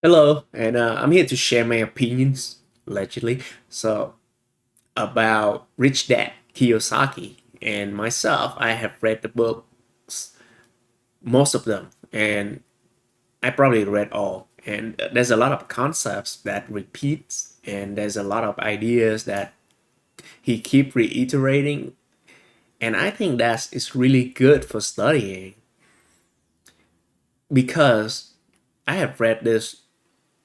Hello, and I'm here to share my opinions, allegedly, so about Rich Dad Kiyosaki. And myself, I have read the books, most of them, and I probably read all. And there's a lot of concepts that repeats, and there's a lot of ideas that he keep reiterating. And I think that is really good for studying because I have read this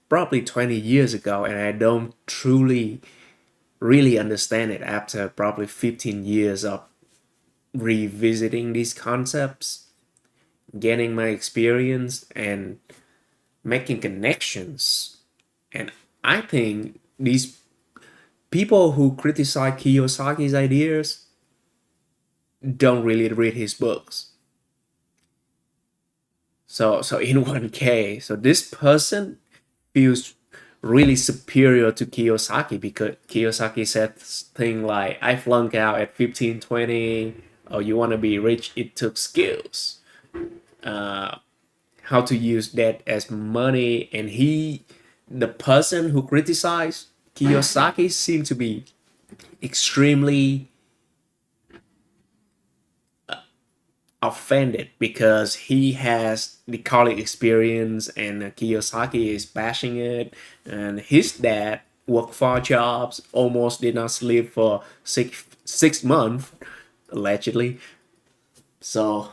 probably 20 years ago, and I don't truly really understand it after probably 15 years of revisiting these concepts, getting my experience, and making connections. And I think these people who criticize Kiyosaki's ideas don't really read his books. So in one case, so this person feels really superior to Kiyosaki because Kiyosaki said thing like, I flunked out at 15, 20, or you want to be rich, it took skills. Uh, how to use that as money. And the person who criticized Kiyosaki, seemed to be extremely offended because he has the college experience and Kiyosaki is bashing it, and his dad worked 4 jobs, almost did not sleep for six months allegedly. So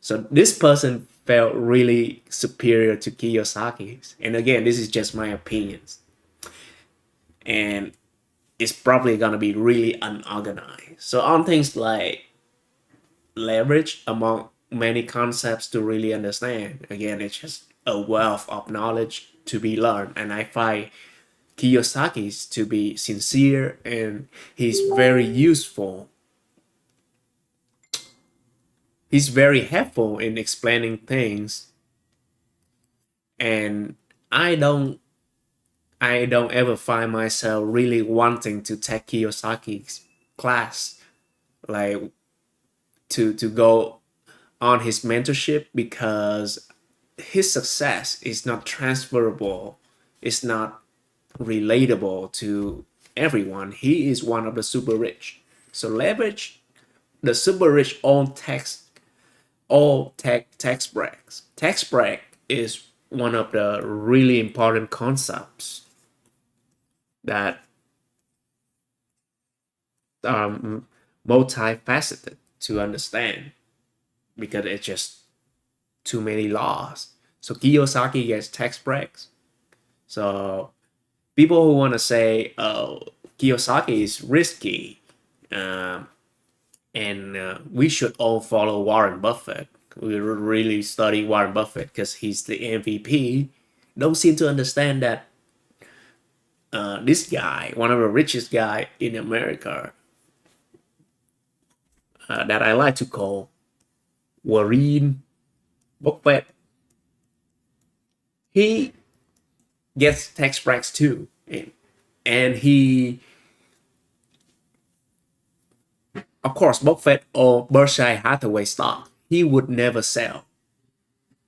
so this person felt really superior to Kiyosaki, and again, this is just my opinions, and it's probably gonna be really unorganized. So on things like leverage among many concepts to really understand. Again, it's just a wealth of knowledge to be learned. And I find Kiyosaki's to be sincere and he's very useful. He's very helpful in explaining things. And I don't I don't ever find myself really wanting to take Kiyosaki's class, like to go on his mentorship, because his success is not transferable, it's not relatable to everyone. He is one of the super rich. So leverage, the super rich own tax breaks. Tax break is one of the really important concepts that are multifaceted to understand because it's just too many laws. So Kiyosaki gets tax breaks. So people who want to say, "Oh, Kiyosaki is risky," um, and we should all follow Warren Buffett. We really study Warren Buffett because he's the MVP. Don't seem to understand that this guy, one of the richest guy in America, that I like to call Warren Buffett, he gets tax breaks too, and he, of course, Buffett or Berkshire Hathaway stock, he would never sell.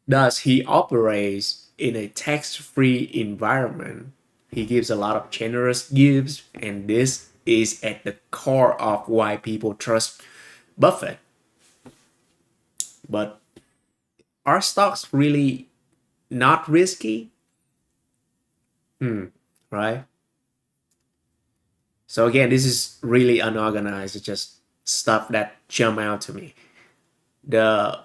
Thus, he operates in a tax-free environment. He gives a lot of generous gifts, and this is at the core of why people trust Buffett. But are stocks really not risky? Right? So again, this is really unorganized. It's just stuff that jump out to me. The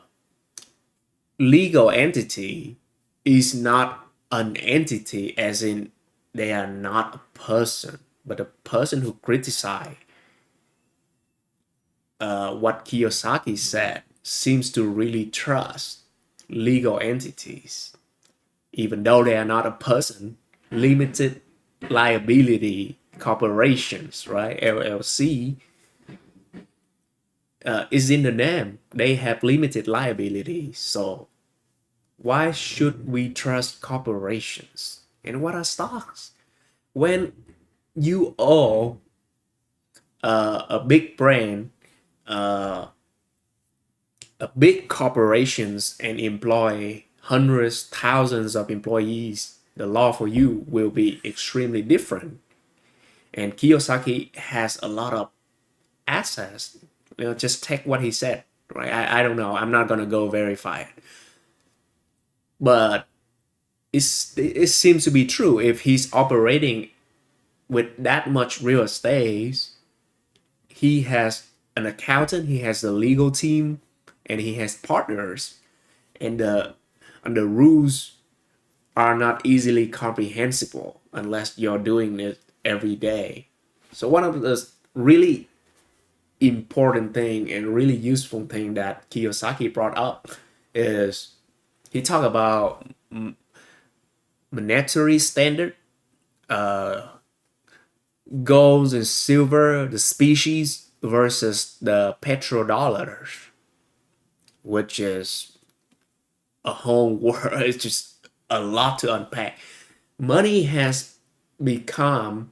legal entity is not an entity, as in they are not a person, but a person who criticized what Kiyosaki said seems to really trust legal entities, even though they are not a person. Limited liability corporations, right? LLC is in the name. They have limited liability. So why should we trust corporations? And what are stocks? When you owe a big brand, uh, a big corporations, and employ hundreds, thousands of employees, the law for you will be extremely different. And Kiyosaki has a lot of assets. Just take what he said, right? I don't know. I'm not gonna go verify it, but it seems to be true. If he's operating with that much real estate, he has an accountant, he has the legal team, and he has partners, and the rules are not easily comprehensible unless you're doing it every day. So one of the really important thing and really useful thing that Kiyosaki brought up is he talked about monetary standard, uh, gold and silver, the species versus the petrodollars, which is a whole world. It's just a lot to unpack. Money has become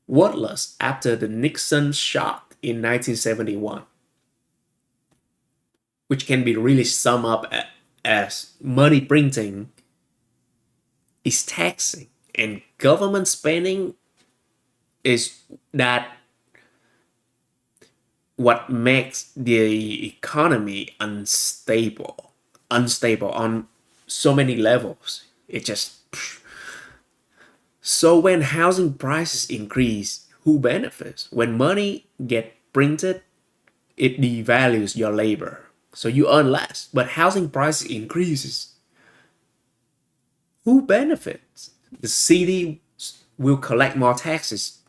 worthless after the Nixon shock in 1971, which can be really summed up as money printing is taxing and government spending is that what makes the economy unstable on so many levels. It just so when housing prices increase, who benefits? When money get printed, it devalues your labor, so you earn less. But housing price increases, who benefits? The city will collect more taxes,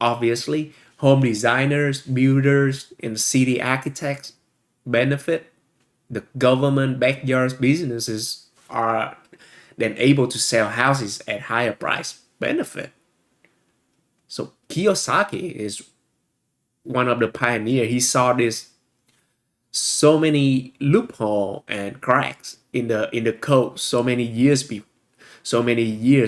obviously. Home designers, builders, and city architects benefit. The government backyard businesses are then able to sell houses at higher price, benefit. So Kiyosaki is one of the pioneers. He saw this so many loophole and cracks in the code so many years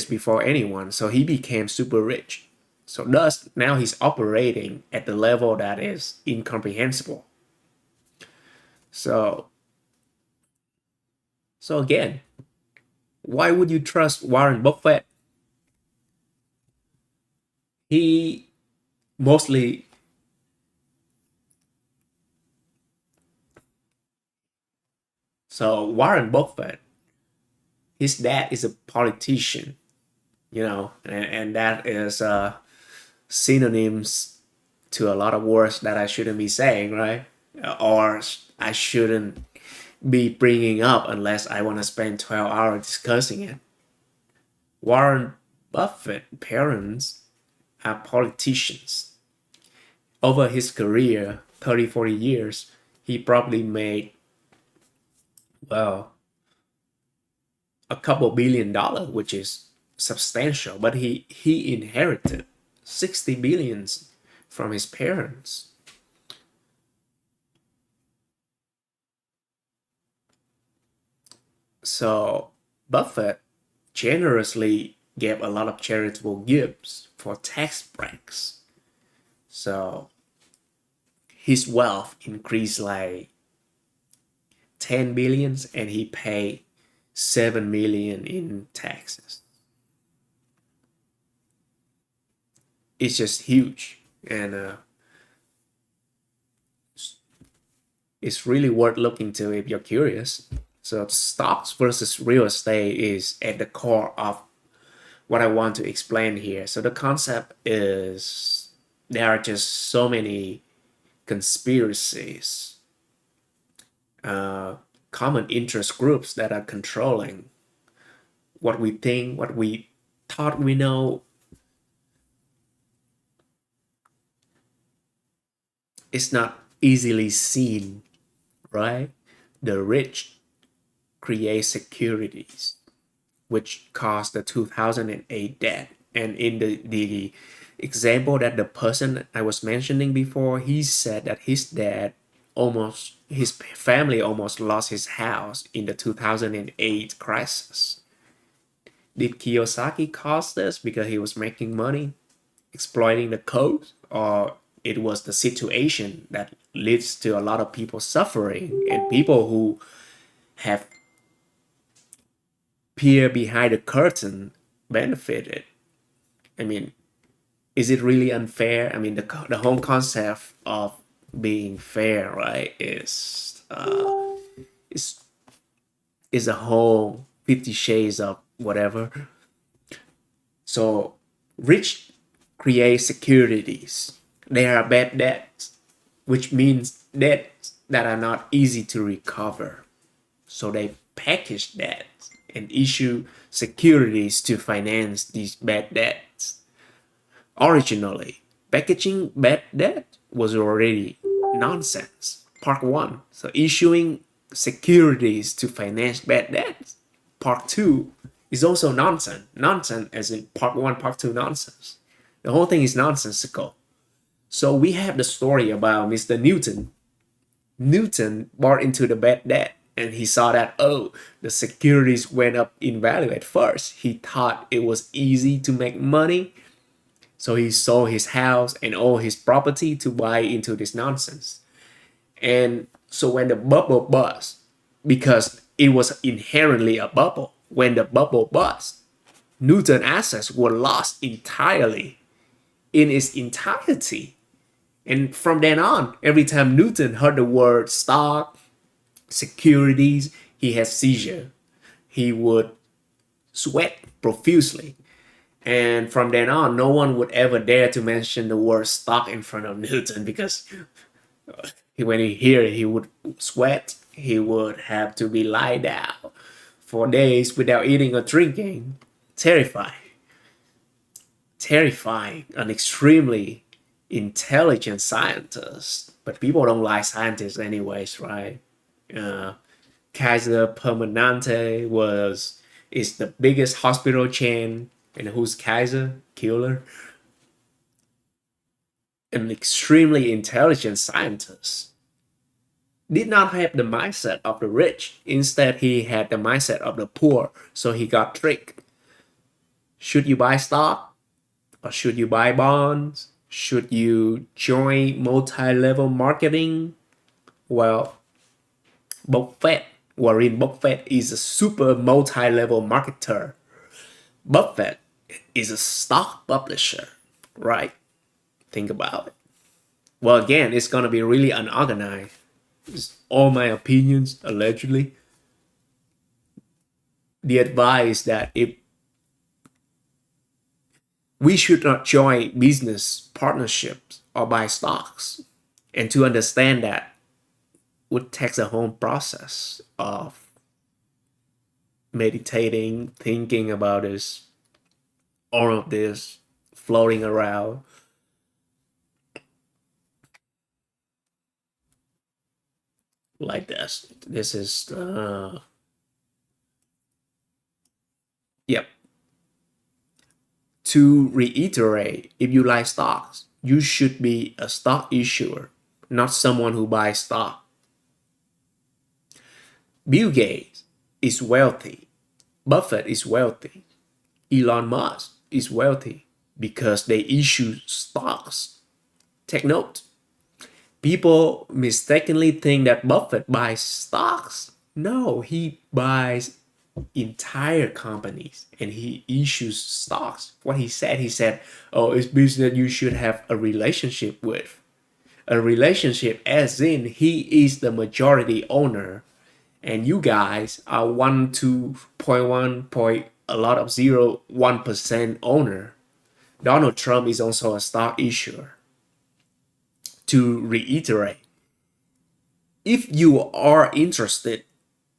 before anyone. So he became super rich. So thus now he's operating at the level that is incomprehensible. So so again, why would you trust Warren Buffett? He mostly so Warren Buffett, his dad is a politician, and that is synonyms to a lot of words that I shouldn't be saying, right? Or I shouldn't be bringing up unless I want to spend 12 hours discussing it. Warren Buffett parents are politicians. Over his career, 30, 40 years, he probably made, well, a couple $1 billion, which is substantial, but he inherited 60 billions from his parents. So Buffett generously gave a lot of charitable gifts for tax breaks. So his wealth increased like 10 billions and he paid 7 million in taxes. It's just huge, and it's really worth looking to if you're curious. So stocks versus real estate is at the core of what I want to explain here. So the concept is there are just so many conspiracies, common interest groups that are controlling what we think, what we thought we know. It's not easily seen, right? The rich create securities, which caused the 2008 debt. And in the example that the person I was mentioning before, he said that his family almost lost his house in the 2008 crisis. Did Kiyosaki cause this because he was making money exploiting the code, or it was the situation that leads to a lot of people suffering and people who have peer behind the curtain benefited. I mean, is it really unfair? I mean, the whole concept of being fair, right, is is a whole 50 shades of whatever. So rich create securities. They are bad debts, which means debts that are not easy to recover. So they package debts and issue securities to finance these bad debts. Originally, packaging bad debt was already nonsense. Part one. So issuing securities to finance bad debts. Part two is also nonsense. Nonsense as in part one, part two nonsense. The whole thing is nonsensical. So we have the story about Mr. Newton. Newton bought into the bad debt and he saw that, oh, the securities went up in value at first. He thought it was easy to make money. So he sold his house and all his property to buy into this nonsense. And so when the bubble burst, because it was inherently a bubble, when the bubble burst, Newton assets were lost entirely in its entirety. And from then on, every time Newton heard the word stock, securities, he had seizure. He would sweat profusely. And from then on, no one would ever dare to mention the word stock in front of Newton because when he hear it, he would sweat. He would have to be lie down for days without eating or drinking. Terrifying. Terrifying. An extremely intelligent scientist. But people don't like scientists anyways, right? Kaiser Permanente is the biggest hospital chain. And who's Kaiser? Killer. An extremely intelligent scientist. Did not have the mindset of the rich. Instead, he had the mindset of the poor. So he got tricked. Should you buy stock? Or should you buy bonds? Should you join multi-level marketing? Well, Warren Buffett is a super multi-level marketer. Buffett is a stock publisher, right? Think about it. Well, again, it's gonna be really unorganized. It's all my opinions, allegedly. The advice that if we should not join business partnerships or buy stocks, and to understand that would take a whole process of meditating, thinking about this, all of this, floating around. Like this. This is yep. To reiterate, if you like stocks, you should be a stock issuer, not someone who buys stock. Bill Gates is wealthy. Buffett is wealthy. Elon Musk is wealthy because they issue stocks. Take note. People mistakenly think that Buffett buys stocks. No, he buys entire companies and he issues stocks. What he said, oh, it's business you should have a relationship with. A relationship as in he is the majority owner and you guys are 1 2.1 point a lot of 0.1% owner. Donald Trump is also a stock issuer. To reiterate, if you are interested,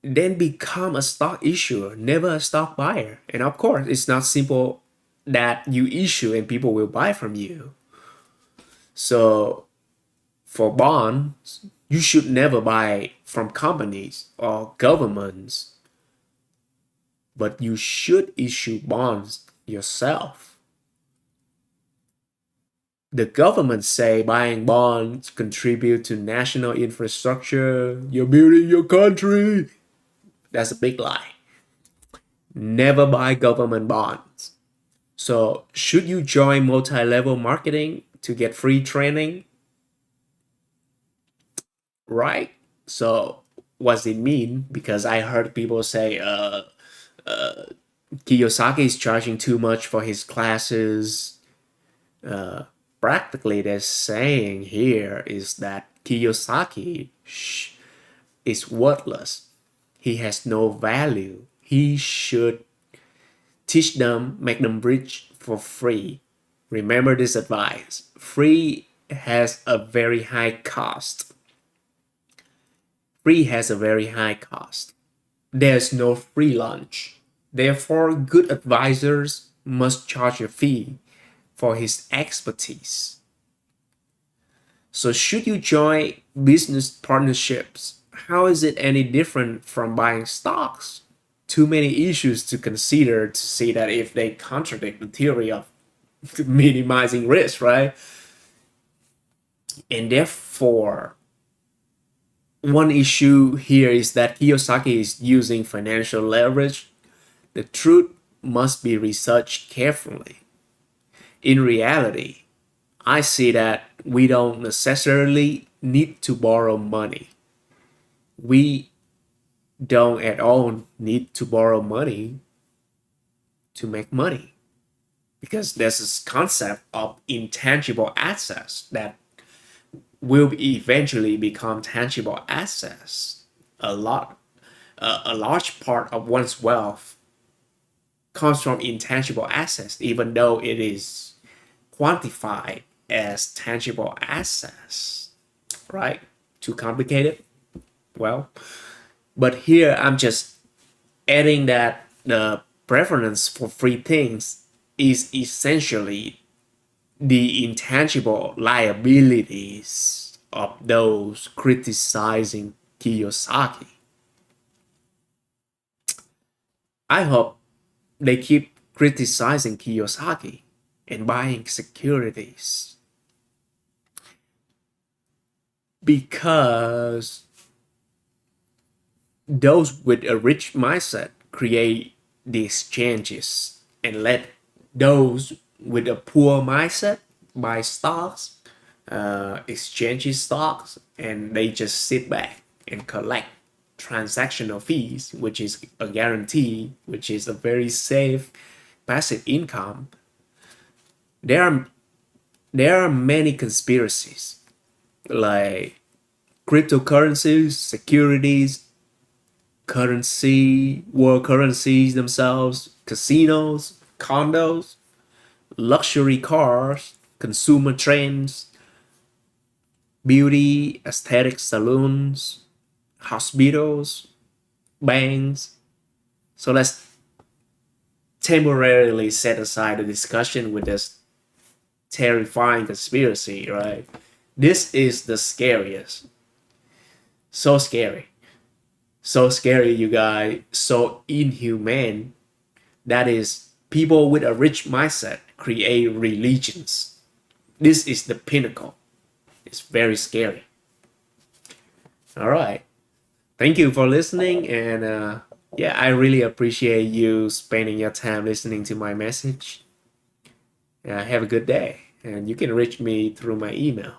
then become a stock issuer, never a stock buyer. And of course, it's not simple that you issue and people will buy from you. So for bonds, you should never buy from companies or governments, but you should issue bonds yourself. The government say buying bonds contribute to national infrastructure. You're building your country. That's a big lie. Never buy government bonds. So should you join multi-level marketing to get free training? Right? So what's it mean? Because I heard people say, Kiyosaki is charging too much for his classes. Practically, they're saying here is that Kiyosaki is worthless. He has no value. He should teach them, make them rich for free. Remember this advice. Free has a very high cost. Free has a very high cost. There's no free lunch. Therefore, good advisors must charge a fee for his expertise. So, should you join business partnerships? How is it any different from buying stocks? Too many issues to consider to see that if they contradict the theory of minimizing risk, right? And therefore, one issue here is that Kiyosaki is using financial leverage. The truth must be researched carefully. In reality, I see that we don't necessarily need to borrow money. We don't at all need to borrow money to make money because there's this concept of intangible assets that will eventually become tangible assets. A large part of one's wealth comes from intangible assets, even though it is quantified as tangible assets, right? Too complicated? Well, but here I'm just adding that the preference for free things is essentially the intangible liabilities of those criticizing Kiyosaki. I hope they keep criticizing Kiyosaki and buying securities because those with a rich mindset create the exchanges and let those with a poor mindset buy stocks, exchange stocks, and they just sit back and collect transactional fees, which is a guarantee, which is a very safe passive income. There are there are many conspiracies like cryptocurrencies, securities, currency, world currencies themselves, casinos, condos, luxury cars, consumer trends, beauty, aesthetic salons, hospitals, banks. So let's temporarily set aside the discussion with this terrifying conspiracy, right? This is the scariest. So scary. So scary, you guys. So inhumane. That is, people with a rich mindset create religions. This is the pinnacle. It's very scary. All right. Thank you for listening. And yeah, I really appreciate you spending your time listening to my message. Have a good day. And you can reach me through my email.